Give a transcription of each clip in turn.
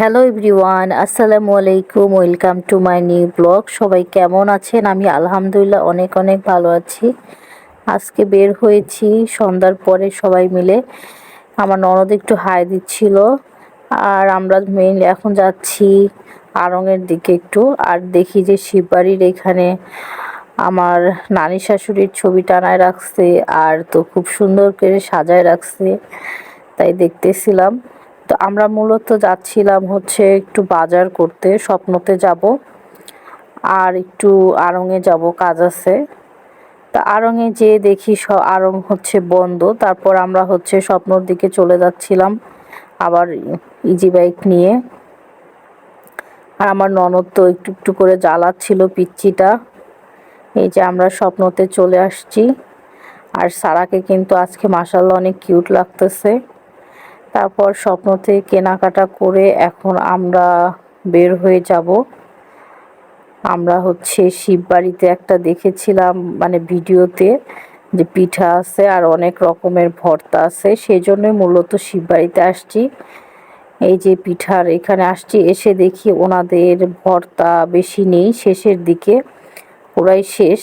Hello everyone, আসসালামু আলাইকুম। Welcome to my new blog. সবাই কেমন আছেন? আমি আলহামদুলিল্লাহ অনেক অনেক ভালো আছি। আজকে বের হয়েছি সন্ধ্যার পরে সবাই মিলে। আমার ননদ একটু হাই দিচ্ছিল, আর আমরা মেইনলি এখন যাচ্ছি আড়ংয়ের দিকে একটু। আর দেখি যে শিববাড়ির এখানে আমার নানি শাশুড়ির ছবি টানায় রাখছে, আর তো খুব সুন্দর করে সাজায় রাখছে, তাই দেখতেছিলাম। তো আমরা মূলত যাচ্ছিলাম হচ্ছে একটু বাজার করতে, স্বপ্নতে যাব আর একটু আড়ংয়ে যাব, কাজ আছে। তা আড়ংয়ে যেয়ে দেখি আড়ং হচ্ছে বন্ধ। তারপর আমরা হচ্ছে স্বপ্নর দিকে চলে যাচ্ছিলাম আবার ইজি বাইক নিয়ে। আর আমার ননদ তো একটু একটু করে জ্বালাচ্ছিল পিচ্চিটা। এই যে আমরা স্বপ্নতে চলে আসছি। আর সারাকে কিন্তু আজকে মাশাআল্লাহ অনেক কিউট লাগতেছে। তারপর স্বপ্নতে কেনাকাটা করে এখন আমরা বের হয়ে যাব। আমরা হচ্ছে শিববাড়িতে একটা দেখেছিলাম মানে ভিডিওতে, যে পিঠা আছে আর অনেক রকমের ভর্তা আছে, সেই জন্যই মূলত শিববাড়িতে আসছি। এই যে পিঠার এখানে আসছি, এসে দেখি ওনাদের ভর্তা বেশি নেই, শেষের দিকে পুরাই শেষ,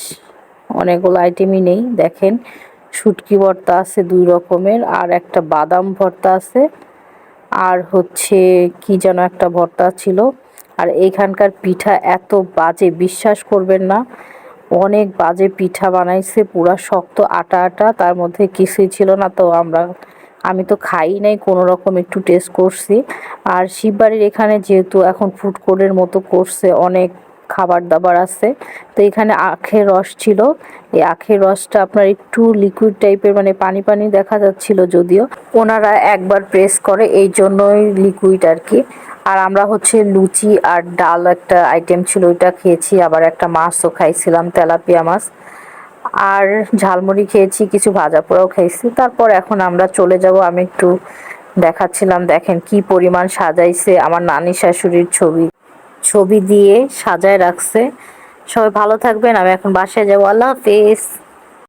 অনেকগুলো আইটেমই নেই। দেখেন, শুটকি ভর্তা আছে 2 রকমের, আর একটা বাদাম ভর্তা আছে, আর হচ্ছে কি যেন একটা ভর্তা ছিল। আর এইখানকার পিঠা এত বাজে, বিশ্বাস করবেন না, অনেক বাজে পিঠা বানাইছে, পুরা শক্ত আটা আটা, তার মধ্যে কিছুই ছিল না। তো আমি তো খাই নাই, কোনো রকম একটু টেস্ট করছি। আর শিববাড়ির এখানে যেহেতু এখন ফুড কোর্টের মতো করছে, অনেক খাবার দাবার আছে, তো এখানে আখের রস ছিল। এই আখের রসটা আপনার একটু লিকুইড টাইপের, মানে পানি পানি দেখা যাচ্ছিল, যদিও ওনারা একবার প্রেস করে, এই জন্যই লিকুইড আর কি। আর আমরা হচ্ছে লুচি আর ডাল একটা আইটেম ছিল, ওইটা খেয়েছি। আবার একটা মাছও খাইছিলাম, তেলাপিয়া মাছ। আর ঝালমুড়ি খেয়েছি, কিছু ভাজা পোড়াও খাইছি। তারপর এখন আমরা চলে যাব। আমি একটু দেখাচ্ছিলাম, দেখেন কি পরিমাণ সাজাইছে, আমার নানি শাশুড়ির ছবি ছবি দিয়ে সাজায় রাখছে। সবাই ভালো থাকবেন, আমি এখন বাসায় যাবো। আল্লাহ হাফেজ।